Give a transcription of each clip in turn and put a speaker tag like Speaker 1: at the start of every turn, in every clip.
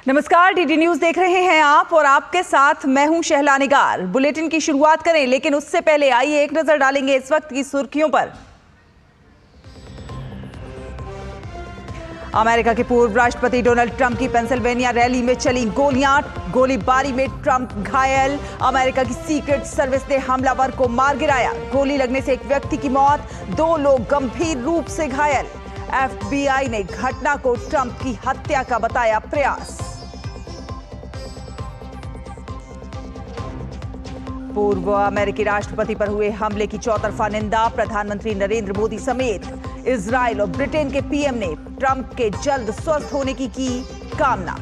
Speaker 1: नमस्कार, DD news देख रहे हैं आप और आपके साथ मैं हूं शहला निगार। बुलेटिन की शुरुआत करें, लेकिन उससे पहले आइए एक नजर डालेंगे इस वक्त की सुर्खियों पर। अमेरिका के पूर्व राष्ट्रपति डोनाल्ड ट्रंप की पेंसिल्वेनिया रैली में चली गोलियां, गोलीबारी में ट्रंप घायल। अमेरिका की सीक्रेट सर्विस ने हमलावर को मार गिराया। गोली लगने से एक व्यक्ति की मौत, 2 लोग गंभीर रूप से घायल। FBI ने घटना को ट्रंप की हत्या का बताया प्रयास। पूर्व अमेरिकी राष्ट्रपति पर हुए हमले की चौतरफा निंदा। प्रधानमंत्री नरेंद्र मोदी समेत इजराइल और ब्रिटेन के पीएम ने ट्रंप के जल्द स्वस्थ होने की कामना।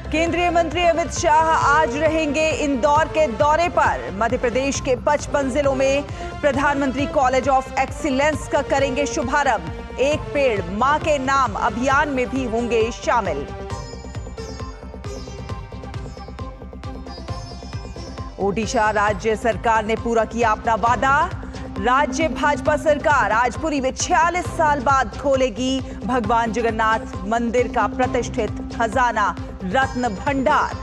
Speaker 1: केंद्रीय मंत्री अमित शाह आज रहेंगे इंदौर के दौरे पर। मध्य प्रदेश के 55 जिलों में प्रधानमंत्री कॉलेज ऑफ एक्सीलेंस का करेंगे शुभारंभ। एक पेड़ मां के नाम अभियान में भी होंगे शामिल। ओडिशा राज्य सरकार ने पूरा किया अपना वादा। राज्य भाजपा सरकार आज पुरी में 46 साल बाद खोलेगी भगवान जगन्नाथ मंदिर का प्रतिष्ठित खजाना रत्न भंडार।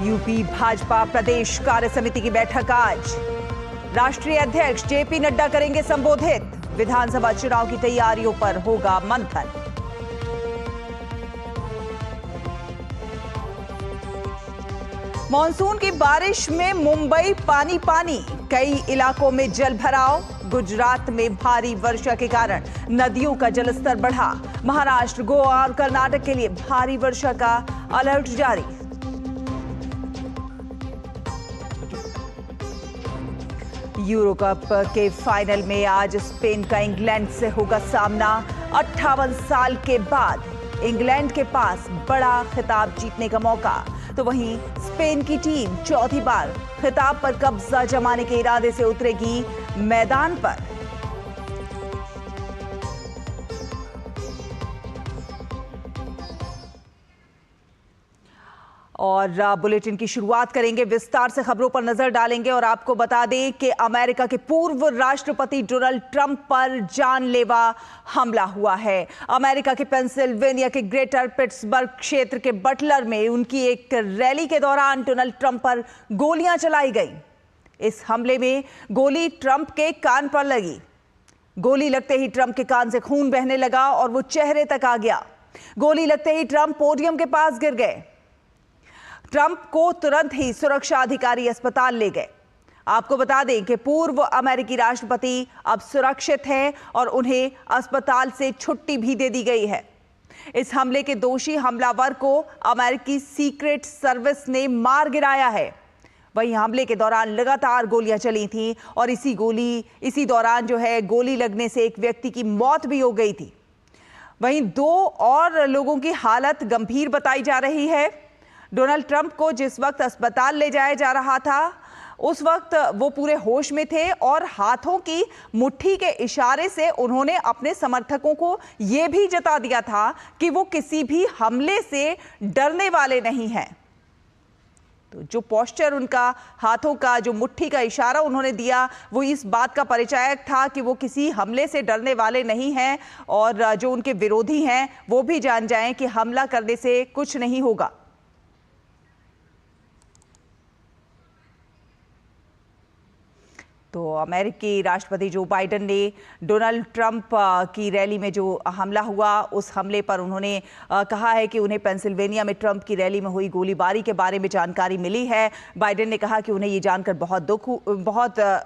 Speaker 1: यूपी भाजपा प्रदेश कार्य समिति की बैठक आज। राष्ट्रीय अध्यक्ष जेपी नड्डा करेंगे संबोधित। विधानसभा चुनाव की तैयारियों पर होगा मंथन। मॉनसून की बारिश में मुंबई पानी पानी, कई इलाकों में जल भराव। गुजरात में भारी वर्षा के कारण नदियों का जलस्तर बढ़ा। महाराष्ट्र, गोवा और कर्नाटक के लिए भारी वर्षा का अलर्ट जारी। यूरो कप के फाइनल में आज स्पेन का इंग्लैंड से होगा सामना। 58 साल के बाद इंग्लैंड के पास बड़ा खिताब जीतने का मौका, तो वहीं स्पेन की टीम चौथी बार खिताब पर कब्जा जमाने के इरादे से उतरेगी मैदान पर। और बुलेटिन की शुरुआत करेंगे, विस्तार से खबरों पर नजर डालेंगे और आपको बता दें कि अमेरिका के पूर्व राष्ट्रपति डोनाल्ड ट्रंप पर जानलेवा हमला हुआ है। अमेरिका के पेंसिल्वेनिया के ग्रेटर पिट्सबर्ग क्षेत्र के बटलर में उनकी एक रैली के दौरान डोनाल्ड ट्रंप पर गोलियां चलाई गई। इस हमले में गोली ट्रंप के कान पर लगी। गोली लगते ही ट्रंप के कान से खून बहने लगा और वो चेहरे तक आ गया। गोली लगते ही ट्रंप पोडियम के पास गिर गए। ट्रंप को तुरंत ही सुरक्षा अधिकारी अस्पताल ले गए। आपको बता दें कि पूर्व अमेरिकी राष्ट्रपति अब सुरक्षित हैं और उन्हें अस्पताल से छुट्टी भी दे दी गई है। इस हमले के दोषी हमलावर को अमेरिकी सीक्रेट सर्विस ने मार गिराया है। वहीं हमले के दौरान लगातार गोलियां चली थीं और इसी दौरान गोली लगने से एक व्यक्ति की मौत भी हो गई थी। वहीं 2 और लोगों की हालत गंभीर बताई जा रही है। डोनाल्ड ट्रंप को जिस वक्त अस्पताल ले जाया जा रहा था उस वक्त वो पूरे होश में थे और हाथों की मुट्ठी के इशारे से उन्होंने अपने समर्थकों को ये भी जता दिया था कि वो किसी भी हमले से डरने वाले नहीं हैं। तो जो पोस्चर उनका, हाथों का जो मुट्ठी का इशारा उन्होंने दिया, वो इस बात का परिचायक था कि वो किसी हमले से डरने वाले नहीं हैं और जो उनके विरोधी हैं वो भी जान जाएं कि हमला करने से कुछ नहीं होगा। तो अमेरिकी राष्ट्रपति जो बाइडेन ने डोनाल्ड ट्रंप की रैली में जो हमला हुआ उस हमले पर उन्होंने कहा है कि उन्हें पेंसिल्वेनिया में ट्रंप की रैली में हुई गोलीबारी के बारे में जानकारी मिली है। बाइडेन ने कहा कि उन्हें ये जानकर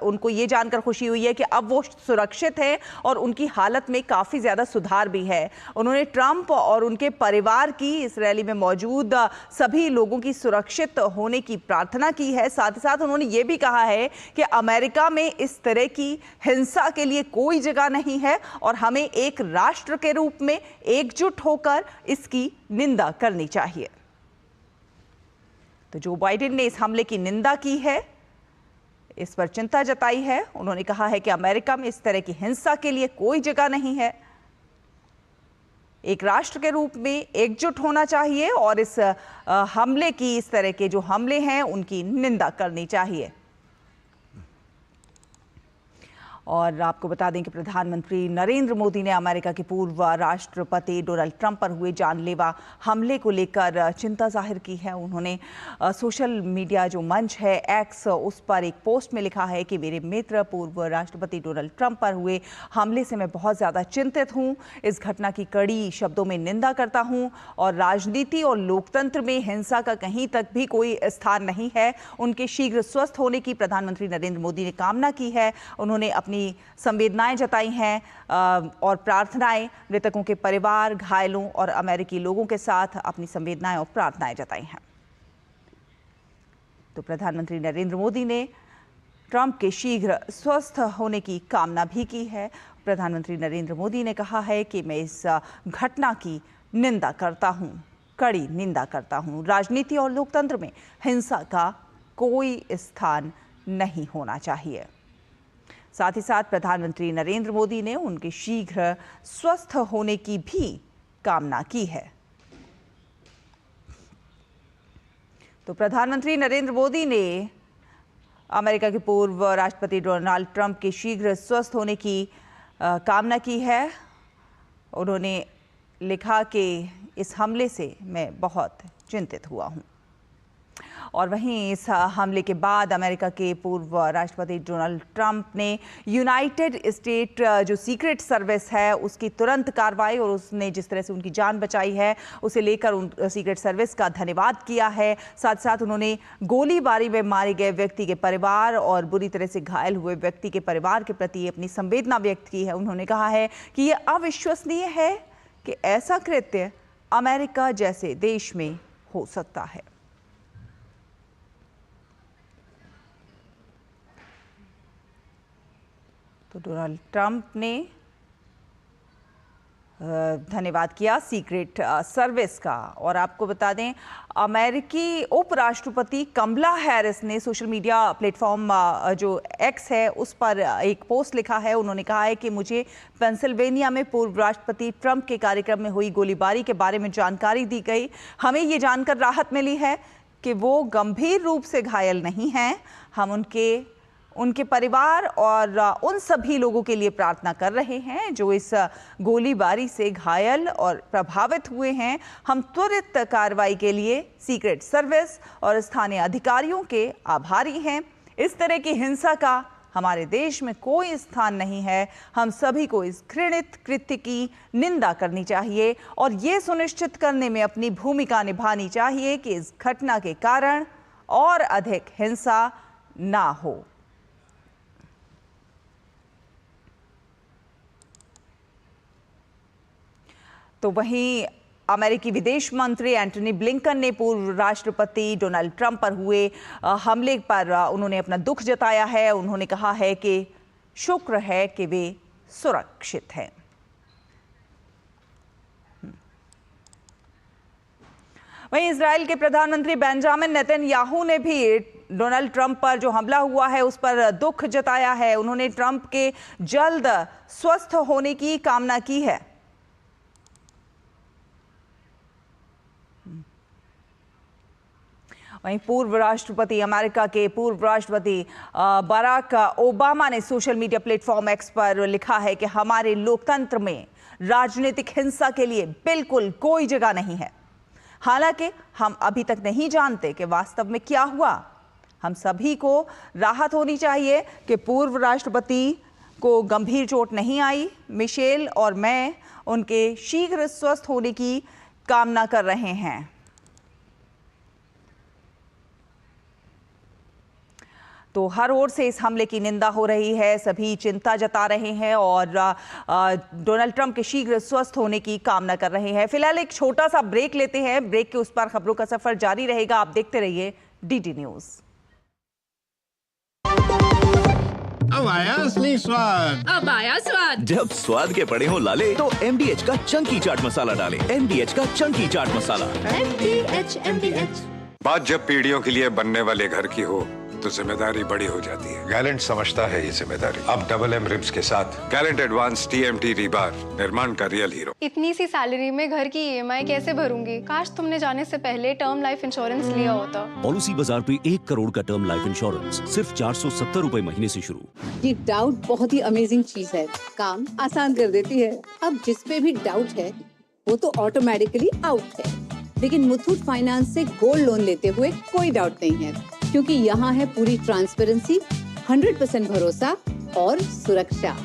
Speaker 1: उनको ये जानकर खुशी हुई है कि अब वो सुरक्षित हैं और उनकी हालत में काफ़ी ज़्यादा सुधार भी है। उन्होंने ट्रंप और उनके परिवार की, इस रैली में मौजूद सभी लोगों की सुरक्षित होने की प्रार्थना की है। साथ ही साथ उन्होंने ये भी कहा है कि अमेरिका में इस तरह की हिंसा के लिए कोई जगह नहीं है और हमें एक राष्ट्र के रूप में एकजुट होकर इसकी निंदा करनी चाहिए। तो जो बाइडेन ने इस हमले की निंदा की है, इस पर चिंता जताई है। उन्होंने कहा है कि अमेरिका में इस तरह की हिंसा के लिए कोई जगह नहीं है। एक राष्ट्र के रूप में एकजुट होना चाहिए और इस हमले की, इस तरह के जो हमले हैं उनकी निंदा करनी चाहिए। और आपको बता दें कि प्रधानमंत्री नरेंद्र मोदी ने अमेरिका के पूर्व राष्ट्रपति डोनाल्ड ट्रंप पर हुए जानलेवा हमले को लेकर चिंता जाहिर की है। उन्होंने सोशल मीडिया जो मंच है एक्स, उस पर एक पोस्ट में लिखा है कि मेरे मित्र पूर्व राष्ट्रपति डोनाल्ड ट्रंप पर हुए हमले से मैं बहुत ज़्यादा चिंतित हूँ। इस घटना की कड़ी शब्दों में निंदा करता हूँ और राजनीति और लोकतंत्र में हिंसा का कहीं तक भी कोई स्थान नहीं है। उनके शीघ्र स्वस्थ होने की प्रधानमंत्री नरेंद्र मोदी ने कामना की है। उन्होंने अपनी संवेदनाएं जताई हैं और प्रार्थनाएं, मृतकों के परिवार, घायलों और अमेरिकी लोगों के साथ अपनी संवेदनाएं और प्रार्थनाएं जताई हैं। तो प्रधानमंत्री नरेंद्र मोदी ने ट्रंप के शीघ्र स्वस्थ होने की कामना भी की है। प्रधानमंत्री नरेंद्र मोदी ने कहा है कि मैं इस घटना की निंदा करता हूं, कड़ी निंदा करता हूं। राजनीति और लोकतंत्र में हिंसा का कोई स्थान नहीं होना चाहिए। साथ ही साथ प्रधानमंत्री नरेंद्र मोदी ने उनके शीघ्र स्वस्थ होने की भी कामना की है। तो प्रधानमंत्री नरेंद्र मोदी ने अमेरिका के पूर्व राष्ट्रपति डोनाल्ड ट्रंप के शीघ्र स्वस्थ होने की कामना की है। उन्होंने लिखा कि इस हमले से मैं बहुत चिंतित हुआ हूं। और वहीं इस हमले के बाद अमेरिका के पूर्व राष्ट्रपति डोनाल्ड ट्रंप ने यूनाइटेड स्टेट जो सीक्रेट सर्विस है उसकी तुरंत कार्रवाई और उसने जिस तरह से उनकी जान बचाई है उसे लेकर उन सीक्रेट सर्विस का धन्यवाद किया है। साथ साथ उन्होंने गोलीबारी में मारे गए व्यक्ति के परिवार और बुरी तरह से घायल हुए व्यक्ति के परिवार के प्रति अपनी संवेदना व्यक्त की है। उन्होंने कहा है कि यह अविश्वसनीय है कि ऐसा कृत्य अमेरिका जैसे देश में हो सकता है। तो डोनाल्ड ट्रंप ने धन्यवाद किया सीक्रेट सर्विस का। और आपको बता दें, अमेरिकी उपराष्ट्रपति कमला हैरिस ने सोशल मीडिया प्लेटफॉर्म जो एक्स है उस पर एक पोस्ट लिखा है। उन्होंने कहा है कि मुझे पेंसिल्वेनिया में पूर्व राष्ट्रपति ट्रंप के कार्यक्रम में हुई गोलीबारी के बारे में जानकारी दी गई। हमें ये जानकर राहत मिली है कि वो गंभीर रूप से घायल नहीं हैं। हम उनके परिवार और उन सभी लोगों के लिए प्रार्थना कर रहे हैं जो इस गोलीबारी से घायल और प्रभावित हुए हैं। हम त्वरित कार्रवाई के लिए सीक्रेट सर्विस और स्थानीय अधिकारियों के आभारी हैं। इस तरह की हिंसा का हमारे देश में कोई स्थान नहीं है। हम सभी को इस घृणित कृत्य की निंदा करनी चाहिए और ये सुनिश्चित करने में अपनी भूमिका निभानी चाहिए कि इस घटना के कारण और अधिक हिंसा ना हो। तो वहीं अमेरिकी विदेश मंत्री एंटनी ब्लिंकन ने पूर्व राष्ट्रपति डोनाल्ड ट्रंप पर हुए हमले पर उन्होंने अपना दुख जताया है। उन्होंने कहा है कि शुक्र है कि वे सुरक्षित हैं। वहीं इजराइल के प्रधानमंत्री बेंजामिन नेतन्याहू ने भी डोनाल्ड ट्रंप पर जो हमला हुआ है उस पर दुख जताया है। उन्होंने ट्रंप के जल्द स्वस्थ होने की कामना की है। वहीं अमेरिका के पूर्व राष्ट्रपति बराक ओबामा ने सोशल मीडिया प्लेटफॉर्म एक्स पर लिखा है कि हमारे लोकतंत्र में राजनीतिक हिंसा के लिए बिल्कुल कोई जगह नहीं है। हालांकि हम अभी तक नहीं जानते कि वास्तव में क्या हुआ। हम सभी को राहत होनी चाहिए कि पूर्व राष्ट्रपति को गंभीर चोट नहीं आई। मिशेल और मैं उनके शीघ्र स्वस्थ होने की कामना कर रहे हैं। तो हर ओर से इस हमले की निंदा हो रही है, सभी चिंता जता रहे हैं और डोनाल्ड ट्रंप के शीघ्र स्वस्थ होने की कामना कर रहे हैं। फिलहाल एक छोटा सा ब्रेक लेते हैं। ब्रेक के उस पार खबरों का सफर जारी रहेगा। आप देखते रहिए डीडी न्यूज।
Speaker 2: अब आया असली स्वाद।
Speaker 3: अब आया स्वाद।
Speaker 4: जब स्वाद के पड़े हो लाले तो MDH का चंकी चाट मसाला डालें। MDH का चंकी चाट मसाला।
Speaker 3: MDH।
Speaker 5: बात जब पीढ़ियों के लिए बनने वाले घर की हो
Speaker 3: तो जिम्मेदारी बड़ी हो जाती है।
Speaker 5: गैलेंट समझता है ये जिम्मेदारी। अब डबल एम रिब्स के साथ
Speaker 3: गैलेंट एडवांस TMT रीबार, निर्माण का रियल हीरो।
Speaker 6: इतनी सी सैलरी में घर की EMI कैसे भरूंगी? काश तुमने जाने से पहले टर्म लाइफ इंश्योरेंस लिया होता।
Speaker 7: पॉलिसी बाजार पे 1 करोड़ का टर्म लाइफ इंश्योरेंस सिर्फ 470 रुपए महीने से शुरू।
Speaker 8: ये डाउट बहुत ही अमेजिंग चीज है, काम आसान कर देती है। अब जिस पे भी डाउट है वो तो ऑटोमेटिकली आउट है। लेकिन मुथूट फाइनेंस से गोल्ड लोन लेते हुए कोई डाउट नहीं है, क्योंकि यहाँ है पूरी ट्रांसपेरेंसी, 100% भरोसा और सुरक्षा।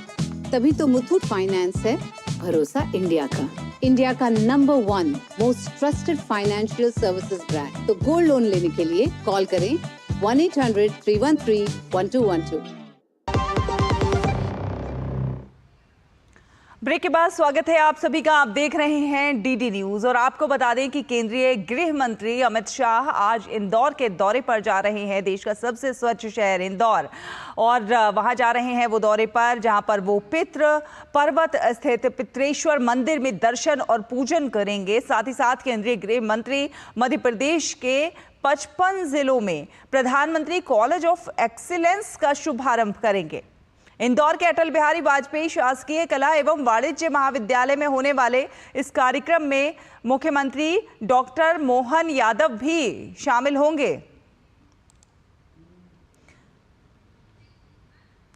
Speaker 8: तभी तो मुथूट फाइनेंस है भरोसा इंडिया का, इंडिया का number 1 most trusted financial services brand. तो गोल्ड लोन लेने के लिए कॉल करें 1-800-313-1212।
Speaker 1: ब्रेक के बाद स्वागत है आप सभी का। आप देख रहे हैं डीडी न्यूज और आपको बता दें कि केंद्रीय गृह मंत्री अमित शाह आज इंदौर के दौरे पर जा रहे हैं। देश का सबसे स्वच्छ शहर इंदौर, और वहां जा रहे हैं वो दौरे पर जहां पर वो पितृ पर्वत स्थित पित्रेश्वर मंदिर में दर्शन और पूजन करेंगे। साथ ही साथ केंद्रीय गृह मंत्री मध्य प्रदेश के 55 जिलों में प्रधानमंत्री कॉलेज ऑफ एक्सीलेंस का शुभारंभ करेंगे। इंदौर के अटल बिहारी वाजपेयी शासकीय कला एवं वाणिज्य महाविद्यालय में होने वाले इस कार्यक्रम में मुख्यमंत्री डॉक्टर मोहन यादव भी शामिल होंगे।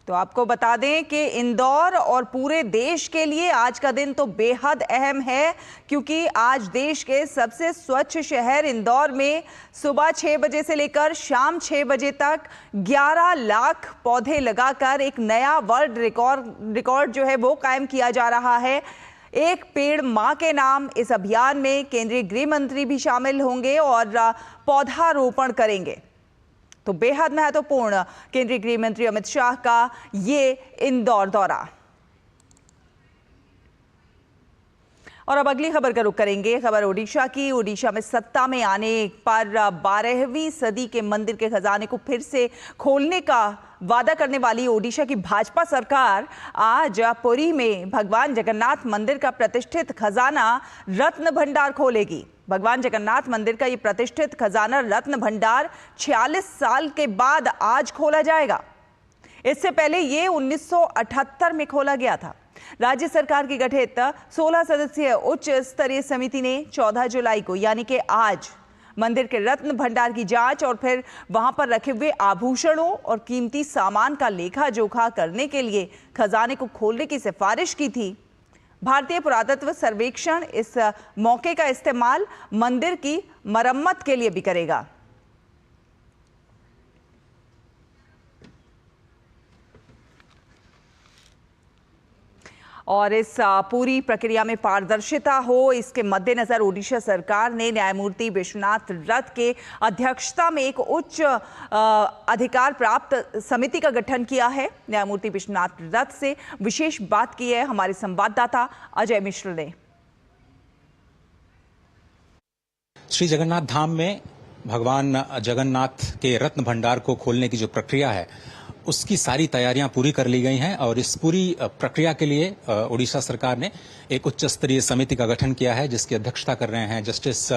Speaker 1: तो आपको बता दें कि इंदौर और पूरे देश के लिए आज का दिन तो बेहद अहम है, क्योंकि आज देश के सबसे स्वच्छ शहर इंदौर में सुबह 6 बजे से लेकर शाम 6 बजे तक 11 लाख पौधे लगाकर एक नया वर्ल्ड रिकॉर्ड जो है वो कायम किया जा रहा है। एक पेड़ मां के नाम इस अभियान में केंद्रीय गृह मंत्री भी शामिल होंगे और पौधारोपण करेंगे। तो बेहद महत्वपूर्ण केंद्रीय गृह मंत्री अमित शाह का ये इंदौर दौरा। और अब अगली खबर का रुख करेंगे। खबर ओडिशा की। ओडिशा में सत्ता में आने पर 12वीं सदी के मंदिर के खजाने को फिर से खोलने का वादा करने वाली ओडिशा की भाजपा सरकार आज पुरी में भगवान जगन्नाथ मंदिर का प्रतिष्ठित खजाना रत्न भंडार खोलेगी। भगवान जगन्नाथ मंदिर का ये प्रतिष्ठित खजाना रत्न भंडार 46 साल के बाद आज खोला जाएगा। इससे पहले ये 1978 में खोला गया था। राज्य सरकार की गठित 16 सदस्यीय उच्च स्तरीय समिति ने 14 जुलाई को यानी कि आज मंदिर के रत्न भंडार की जांच और फिर वहां पर रखे हुए आभूषणों और कीमती सामान का लेखा जोखा करने के लिए खजाने को खोलने की सिफारिश की थी। भारतीय पुरातत्व सर्वेक्षण इस मौके का इस्तेमाल मंदिर की मरम्मत के लिए भी करेगा। और इस पूरी प्रक्रिया में पारदर्शिता हो, इसके मद्देनजर ओडिशा सरकार ने न्यायमूर्ति विश्वनाथ रथ के अध्यक्षता में एक उच्च अधिकार प्राप्त समिति का गठन किया है। न्यायमूर्ति विश्वनाथ रथ से विशेष बात की है हमारे संवाददाता अजय मिश्र ने।
Speaker 9: श्री जगन्नाथ धाम में भगवान जगन्नाथ के रत्न भंडार को खोलने की जो प्रक्रिया है उसकी सारी तैयारियां पूरी कर ली गई हैं और इस पूरी प्रक्रिया के लिए ओडिशा सरकार ने एक उच्च स्तरीय समिति का गठन किया है, जिसकी अध्यक्षता कर रहे हैं जस्टिस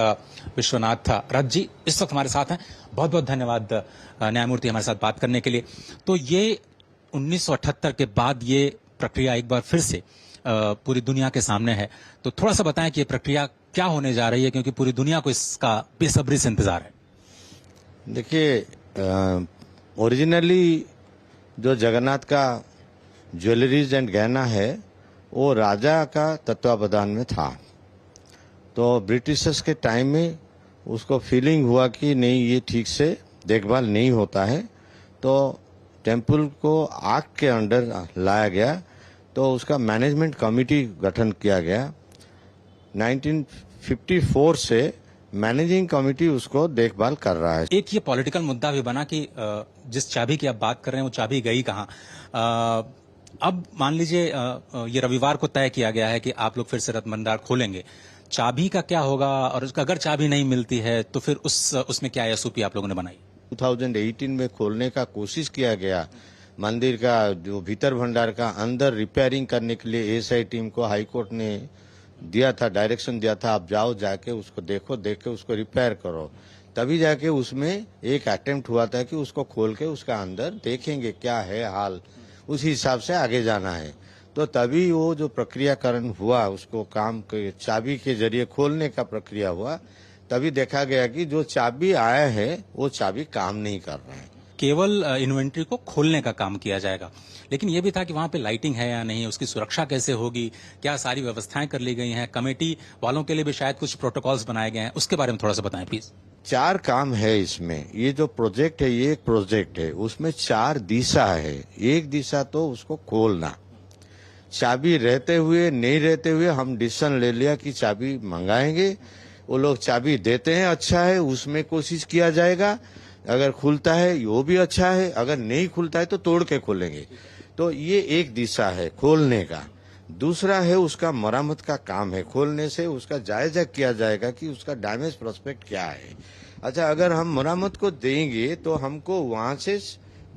Speaker 9: विश्वनाथ रथ जी। इस वक्त हमारे साथ हैं। बहुत बहुत धन्यवाद न्यायमूर्ति हमारे साथ बात करने के लिए। तो ये 1978 के बाद ये प्रक्रिया एक बार फिर से पूरी दुनिया के सामने है, तो थोड़ा सा बताएं कि ये प्रक्रिया क्या होने जा रही है, क्योंकि पूरी दुनिया को इसका बेसब्री से इंतजार है।
Speaker 10: देखिए, ओरिजिनली जो जगन्नाथ का ज्वेलरीज एंड गहना है वो राजा का तत्वावधान में था। तो ब्रिटिशर्स के टाइम में उसको फीलिंग हुआ कि नहीं, ये ठीक से देखभाल नहीं होता है, तो टेम्पल को आग के अंडर लाया गया। तो उसका मैनेजमेंट कमेटी गठन किया गया। 1954 से मैनेजिंग कमेटी उसको देखभाल कर रहा है।
Speaker 9: एक ये पॉलिटिकल मुद्दा भी बना कि जिस चाबी की आप बात कर रहे हैं वो चाबी गई कहाँ। अब मान लीजिए ये रविवार को तय किया गया है कि आप लोग फिर से रत्न भंडार खोलेंगे, चाबी का क्या होगा, और अगर चाबी नहीं मिलती है तो फिर उसमें क्या SOP आप लोगों ने बनाई?
Speaker 10: 2018 में खोलने का कोशिश किया गया। मंदिर का जो भीतर भंडार का अंदर रिपेयरिंग करने के लिए ASI टीम को हाईकोर्ट ने दिया था, डायरेक्शन दिया था, आप जाओ, जाके उसको देखो, देख के उसको रिपेयर करो। तभी जाके उसमें एक अटेम्प्ट हुआ था कि उसको खोल के उसका अंदर देखेंगे क्या है हाल, उस हिसाब से आगे जाना है। तो तभी वो जो प्रक्रियाकरण हुआ, उसको काम के चाबी के जरिए खोलने का प्रक्रिया हुआ, तभी देखा गया कि जो चाबी आया है वो चाबी काम नहीं कर रहा है।
Speaker 9: केवल इन्वेंट्री को खोलने का काम किया जाएगा, लेकिन ये भी था कि वहां पे लाइटिंग है या नहीं, उसकी सुरक्षा कैसे होगी, क्या सारी व्यवस्थाएं कर ली गई हैं, कमेटी वालों के लिए भी शायद कुछ प्रोटोकॉल्स बनाए गए हैं, उसके बारे में थोड़ा सा बताएं प्लीज।
Speaker 10: 4 काम है इसमें। ये जो प्रोजेक्ट है, ये एक प्रोजेक्ट है, उसमें 4 दिशा है। एक दिशा तो उसको खोलना, चाबी रहते हुए नहीं रहते हुए हम डिसीजन ले लिया कि चाबी मंगाएंगे, वो लोग चाबी देते हैं, अच्छा है, उसमें कोशिश किया जाएगा, अगर खुलता है वो भी अच्छा है, अगर नहीं खुलता है तो तोड़ के खोलेंगे। तो ये एक दिशा है खोलने का। दूसरा है उसका मरम्मत का काम है, खोलने से उसका जायजा किया जाएगा कि उसका डैमेज प्रोस्पेक्ट क्या है। अच्छा, अगर हम मरम्मत को देंगे तो हमको वहां से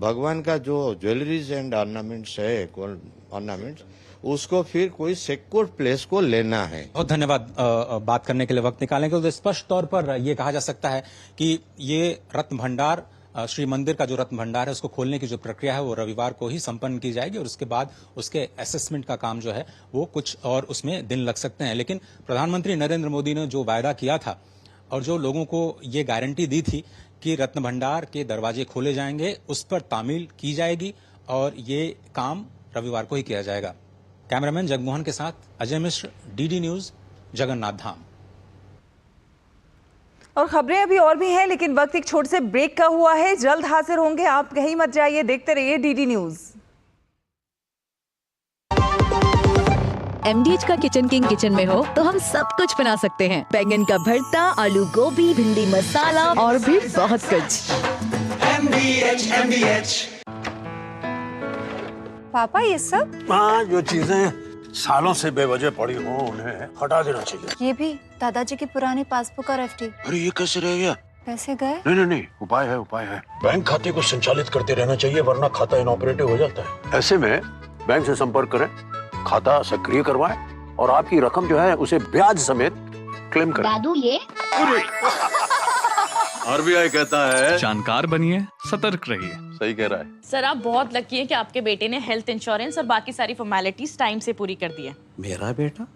Speaker 10: भगवान का जो ज्वेलरीज एंड ऑर्नामेंट्स है, ऑर्नामेंट्स, उसको फिर कोई सिक्योर प्लेस को लेना है।
Speaker 9: बहुत धन्यवाद बात करने के लिए वक्त निकालने के लिए। तो स्पष्ट तौर पर ये कहा जा सकता है कि ये रत्न भंडार, श्री मंदिर का जो रत्न भंडार है, उसको खोलने की जो प्रक्रिया है वो रविवार को ही संपन्न की जाएगी और उसके बाद उसके असेसमेंट का काम जो है वो कुछ और उसमें दिन लग सकते हैं। लेकिन प्रधानमंत्री नरेंद्र मोदी ने जो वायदा किया था और जो लोगों को ये गारंटी दी थी कि रत्न भंडार के दरवाजे खोले जाएंगे, उस पर तामील की जाएगी और ये काम रविवार को ही किया जाएगा। कैमरामैन जगमोहन के साथ अजय मिश्र, डीडी न्यूज, जगन्नाथ धाम।
Speaker 1: और खबरें अभी और भी हैं, लेकिन वक्त एक छोटे से ब्रेक का हुआ है। जल्द हाजिर होंगे, आप कहीं मत जाइए, देखते रहिए डीडी न्यूज।
Speaker 11: MDH का किचन किंग किचन में हो तो हम सब कुछ बना सकते हैं। बैंगन का भरता, आलू गोभी, भिंडी मसाला और भी बहुत कुछ।
Speaker 12: MDH।
Speaker 6: पापा ये सब?
Speaker 12: हाँ, जो चीजें सालों से बेवजह पड़ी हो उन्हें हटा देना चाहिए।
Speaker 6: ये भी दादाजी की पुरानी पासबुक और FD।
Speaker 12: अरे ये कैसे रह गया?
Speaker 6: पैसे गए?
Speaker 12: नहीं, उपाय है। बैंक खाते को संचालित करते रहना चाहिए, वरना खाता इनऑपरेटिव हो जाता है। ऐसे में बैंक से संपर्क करें, खाता सक्रिय करवाएं और आपकी रकम जो है उसे ब्याज समेत क्लेम करें।
Speaker 13: दादू ये
Speaker 14: RBI कहता है जानकार बनिए, सतर्क रहिए।
Speaker 12: सही कह रहा है
Speaker 13: सर। आप बहुत लकी हैं कि आपके बेटे ने हेल्थ इंश्योरेंस और बाकी सारी फॉर्मेलिटीज टाइम से पूरी कर दी है।
Speaker 14: मेरा बेटा?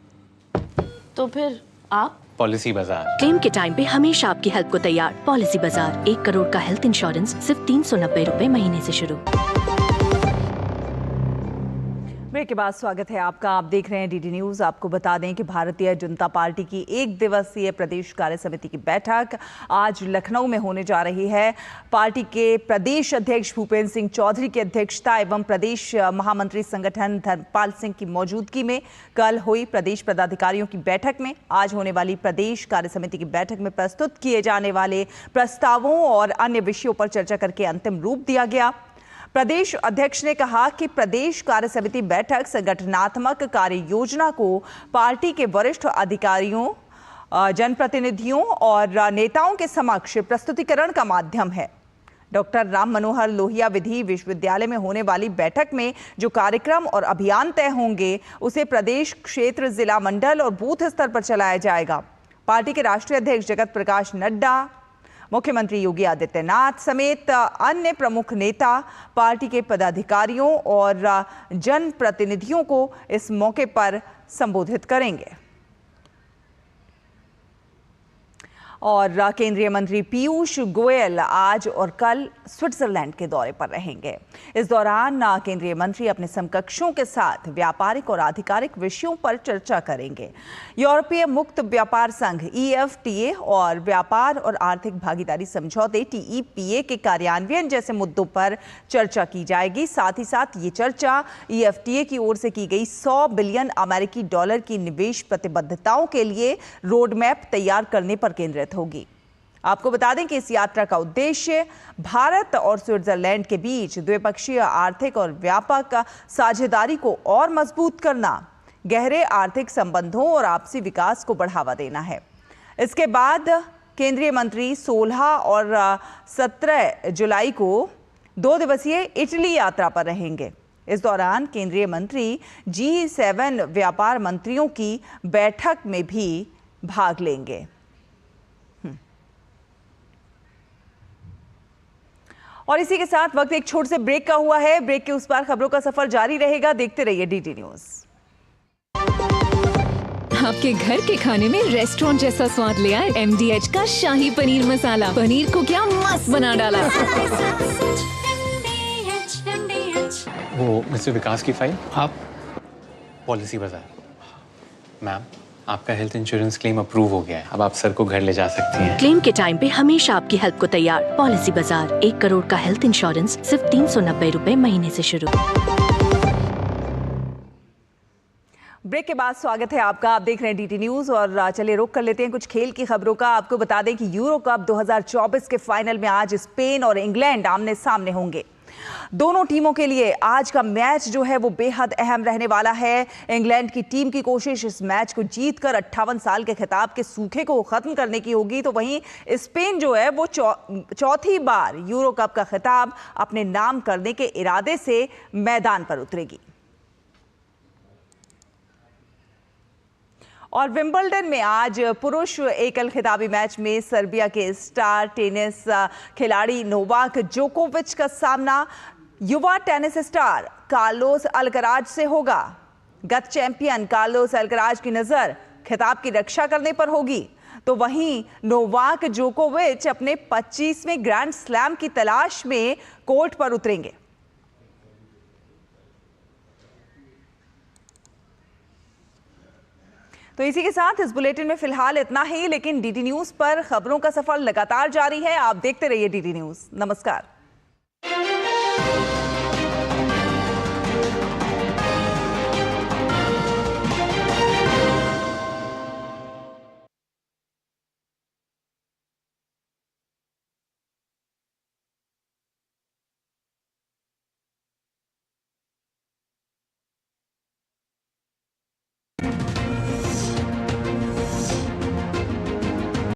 Speaker 13: तो फिर आप?
Speaker 14: पॉलिसी बाजार।
Speaker 11: क्लेम के टाइम पे हमेशा आपकी हेल्प को तैयार। पॉलिसी बाजार, 1 करोड़ का हेल्थ इंश्योरेंस सिर्फ 390 रुपए महीने से शुरू।
Speaker 1: ब्रेक के बाद स्वागत है आपका। आप देख रहे हैं डीडी न्यूज। आपको बता दें कि भारतीय जनता पार्टी की 1 दिवसीय प्रदेश कार्य समिति की बैठक आज लखनऊ में होने जा रही है। पार्टी के प्रदेश अध्यक्ष भूपेंद्र सिंह चौधरी की अध्यक्षता एवं प्रदेश महामंत्री संगठन धर्मपाल सिंह की मौजूदगी में कल हुई प्रदेश पदाधिकारियों की बैठक में आज होने वाली प्रदेश कार्य समिति की बैठक में प्रस्तुत किए जाने वाले प्रस्तावों और अन्य विषयों पर चर्चा करके अंतिम रूप दिया गया। प्रदेश अध्यक्ष ने कहा कि प्रदेश कार्य समिति बैठक संगठनात्मक कार्य योजना को पार्टी के वरिष्ठ अधिकारियों, जनप्रतिनिधियों और नेताओं के समक्ष प्रस्तुतिकरण का माध्यम है। डॉक्टर राम मनोहर लोहिया विधि विश्वविद्यालय में होने वाली बैठक में जो कार्यक्रम और अभियान तय होंगे उसे प्रदेश, क्षेत्र, जिला, मंडल और बूथ स्तर पर चलाया जाएगा। पार्टी के राष्ट्रीय अध्यक्ष जगत प्रकाश नड्डा, मुख्यमंत्री योगी आदित्यनाथ समेत अन्य प्रमुख नेता पार्टी के पदाधिकारियों और जनप्रतिनिधियों को इस मौके पर संबोधित करेंगे। और केंद्रीय मंत्री पीयूष गोयल आज और कल स्विट्जरलैंड के दौरे पर रहेंगे। इस दौरान केंद्रीय मंत्री अपने समकक्षों के साथ व्यापारिक और आधिकारिक विषयों पर चर्चा करेंगे। यूरोपीय मुक्त व्यापार संघ EFTA और व्यापार और आर्थिक भागीदारी समझौते TEPA के कार्यान्वयन जैसे मुद्दों पर चर्चा की जाएगी। साथ ही साथ ये चर्चा EFTA की ओर से की गई $100 बिलियन अमेरिकी डॉलर की निवेश प्रतिबद्धताओं के लिए रोड मैप तैयार करने पर केंद्रित होगी। आपको बता दें कि इस यात्रा का उद्देश्य भारत और स्विट्जरलैंड के बीच द्विपक्षीय आर्थिक और व्यापक साझेदारी को और मजबूत करना, गहरे आर्थिक संबंधों और आपसी विकास को बढ़ावा देना है। इसके बाद केंद्रीय मंत्री 16 और 17 जुलाई को 2 दिवसीय इटली यात्रा पर रहेंगे। इस दौरान केंद्रीय मंत्री G7 व्यापार मंत्रियों की बैठक में भी भाग लेंगे। और इसी के साथ वक्त एक छोटे से ब्रेक का हुआ है। ब्रेक के उस पार खबरों का सफर जारी रहेगा। देखते रहिए डीटी न्यूज।
Speaker 11: आपके घर के खाने में रेस्टोरेंट जैसा स्वाद ले आए MDH का शाही पनीर मसाला। पनीर को क्या मस्त बना डाला।
Speaker 15: वो मिस्टर विकास की फाइल आप पॉलिसी बाजार। मैम, आपका हेल्थ इंश्योरेंस क्लेम अप्रूव हो गया है। अब आप सर को घर ले जा सकती हैं।
Speaker 16: क्लेम के टाइम पे हमेशा आपकी हेल्प को तैयार। पॉलिसी बाजार, 1 करोड़ का हेल्थ इंश्योरेंस सिर्फ 390 रुपए महीने से शुरू।
Speaker 1: ब्रेक के बाद स्वागत है आपका। आप देख रहे हैं डीटी न्यूज और चलिए रुक कर लेते हैं कुछ खेल की खबरों का। आपको बता दें कि यूरो कप 2024 के फाइनल में आज स्पेन और इंग्लैंड आमने सामने होंगे। दोनों टीमों के लिए आज का मैच जो है वो बेहद अहम रहने वाला है। इंग्लैंड की टीम की कोशिश इस मैच को जीतकर 58 साल के खिताब के सूखे को खत्म करने की होगी, तो वहीं स्पेन जो है वो चौथी बार यूरो कप का खिताब अपने नाम करने के इरादे से मैदान पर उतरेगी। और विंबलडन में आज पुरुष एकल खिताबी मैच में सर्बिया के स्टार टेनिस खिलाड़ी नोवाक जोकोविच का सामना युवा टेनिस स्टार कार्लोस अल्कराज से होगा। गत चैंपियन कार्लोस अल्कराज की नजर खिताब की रक्षा करने पर होगी, तो वहीं नोवाक जोकोविच अपने 25वें ग्रैंड स्लैम की तलाश में कोर्ट पर उतरेंगे। तो इसी के साथ इस बुलेटिन में फिलहाल इतना ही, लेकिन डीटी न्यूज पर खबरों का सफर लगातार जारी है। आप देखते रहिए डीटी न्यूज। नमस्कार।